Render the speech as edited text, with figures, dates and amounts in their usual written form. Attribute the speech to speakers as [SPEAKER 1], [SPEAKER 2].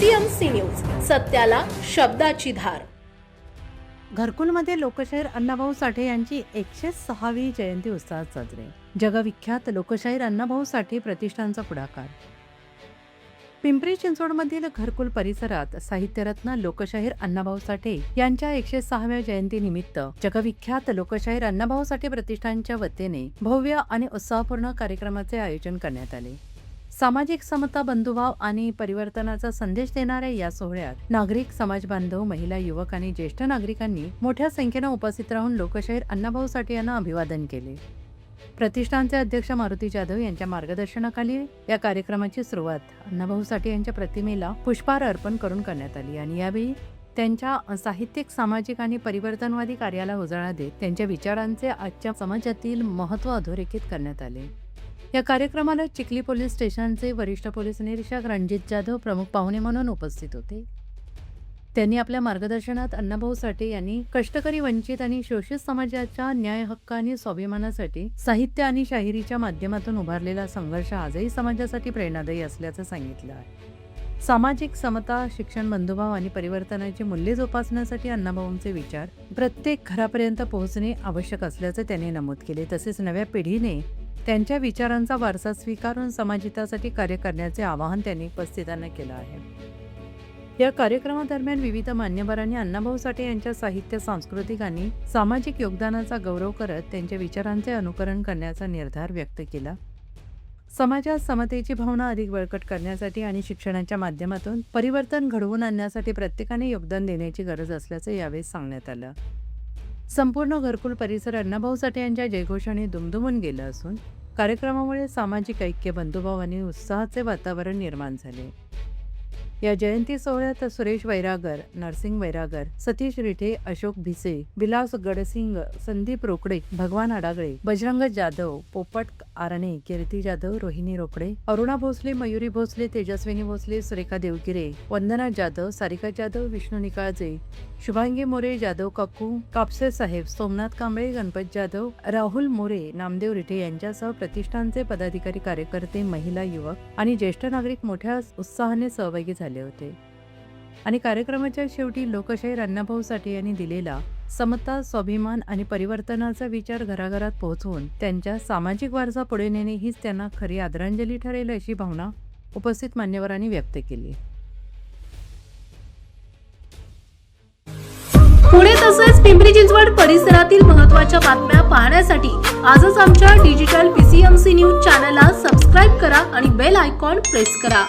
[SPEAKER 1] PCMC news, सत्याला शब्दाची धार।
[SPEAKER 2] घरकुलमध्ये लोकशाहीर अण्णाभाऊ साठे यांची 106वी जयंती उत्साहात साजरी। जगविख्यात लोकशाहीर अण्णाभाऊ साठे प्रतिष्ठानचा पुढाकार। पिंपरी चिंचवडमधील घरकुल परिसरात साहित्यरत्न लोकशाहीर अण्णाभाऊ साठे यांच्या 106व्या जयंतीनिमित्त जगविख्यात लोकशाहीर अण्णाभाऊ साठे प्रतिष्ठानच्या वतीने भव्य आणि उत्साहपूर्ण कार्यक्रमाचे आयोजन करण्यात आले। सामाजिक समता, बंधुभाव आणि परिवर्तनाचा संदेश देणाऱ्या या सोहळ्यात नागरिक, समाज बांधव, महिला, युवक आणि ज्येष्ठ नागरिकांनी मोठ्या संख्येने उपस्थित राहून लोकशाहीर अण्णाभाऊ साठे यांना अभिवादन केले। प्रतिष्ठानचे अध्यक्ष मारुती जाधव यांच्या मार्गदर्शनाखाली या कार्यक्रमाची सुरुवात अण्णाभाऊ साठे यांच्या प्रतिमेला पुष्पहार अर्पण करून करण्यात आली आणि यावेळी त्यांच्या साहित्यिक, सामाजिक आणि परिवर्तनवादी कार्याला उजाळा देत त्यांच्या विचारांचे आजच्या समाजातील महत्त्व अधोरेखित करण्यात आले। या कार्यक्रमाला चिखली पोलीस स्टेशनचे वरिष्ठ पोलीस निरीक्षक रणजित जाधव प्रमुख पाहुणे म्हणून उपस्थित होते। त्यांनी आपल्या मार्गदर्शनात अण्णाभाऊ साठे यांनी कष्टकरी, वंचित आणि शोषित समाजाच्या न्याय, हक्क आणि स्वाभिमानासाठी साहित्य आणि शाहिरीच्या माध्यमातून उभारलेला संघर्ष आजही समाजासाठी प्रेरणादायी असल्याचं सांगितलं आहे। सामाजिक समता, शिक्षण, बंधुभाव आणि परिवर्तनाची मूल्ये जोपासण्यासाठी अण्णाभाऊंचे विचार प्रत्येक घरापर्यंत पोहोचणे आवश्यक असल्याचं त्यांनी नमूद केले। तसेच नव्या पिढीने त्यांच्या विचारांचा वारसा स्वीकारून समाजहितासाठी कार्य करण्याचे आवाहन त्यांनी उपस्थितांना केलं आहे। या कार्यक्रमादरम्यान विविध मान्यवरांनी अण्णाभाऊ साठे यांच्या साहित्य, सांस्कृतिक आणि सामाजिक योगदानाचा गौरव करत त्यांच्या विचारांचे अनुकरण करण्याचा निर्धार व्यक्त केला। समाजात समतेची भावना अधिक बळकट करण्यासाठी आणि शिक्षणाच्या माध्यमातून परिवर्तन घडवून आणण्यासाठी प्रत्येकाने योगदान देण्याची गरज असल्याचं यावेळी सांगण्यात आलं। संपूर्ण घरकुल परिसर अण्णाभाऊ साठे यांच्या जयघोषाने दुमदुमून गेला असून कार्यक्रमामुळे सामाजिक ऐक्य, बंधुभाव आणि उत्साहाचे वातावरण निर्माण झाले। या जयंती सोहळ्यात सुरेश वैरागर, नरसिंग वैरागर, सतीश रिठे, अशोक भिसे, विलास गडसिंग, संदीप रोकडे, भगवान अडागळे, बजरंग जाधव, पोपट आरणे, कीर्ती जाधव, रोहिणी रोकडे, अरुणा भोसले, मयुरी भोसले, तेजस्विनी भोसले, सुरेखा देवगिरे, वंदना जाधव, सारिका जाधव, विष्णू निकाळजे, शुभांगी मोरे, जाधव काकू, कापसे साहेब, सोमनाथ कांबळे, गणपत जाधव, राहुल मोरे, नामदेव रिठे यांच्यासह प्रतिष्ठानचे पदाधिकारी, कार्यकर्ते, महिला, युवक आणि ज्येष्ठ नागरिक मोठ्या उत्साहाने सहभागी झाले होते। आणि कार्यक्रमाच्या शेवटी लोकशाहीर अण्णाभाऊ साठे यांनी दिलेला समता, स्वाभिमान आणि परिवर्तनाचा विचार घराघरात पोहोचवून त्यांच्या सामाजिक वारसा पुढे नेणे हीच त्यांना खरी आदरांजली ठरेल अशी भावना उपस्थित मान्यवरांनी व्यक्त केली।
[SPEAKER 1] पुणे तसेच पिंपरी चिंचवड परिसरातील महत्त्वाच्या बातम्या पाहण्यासाठी आजच आमच्या डिजिटल PCMC न्यूज चॅनलला सबस्क्राईब करा आणि बेल आयकॉन प्रेस करा।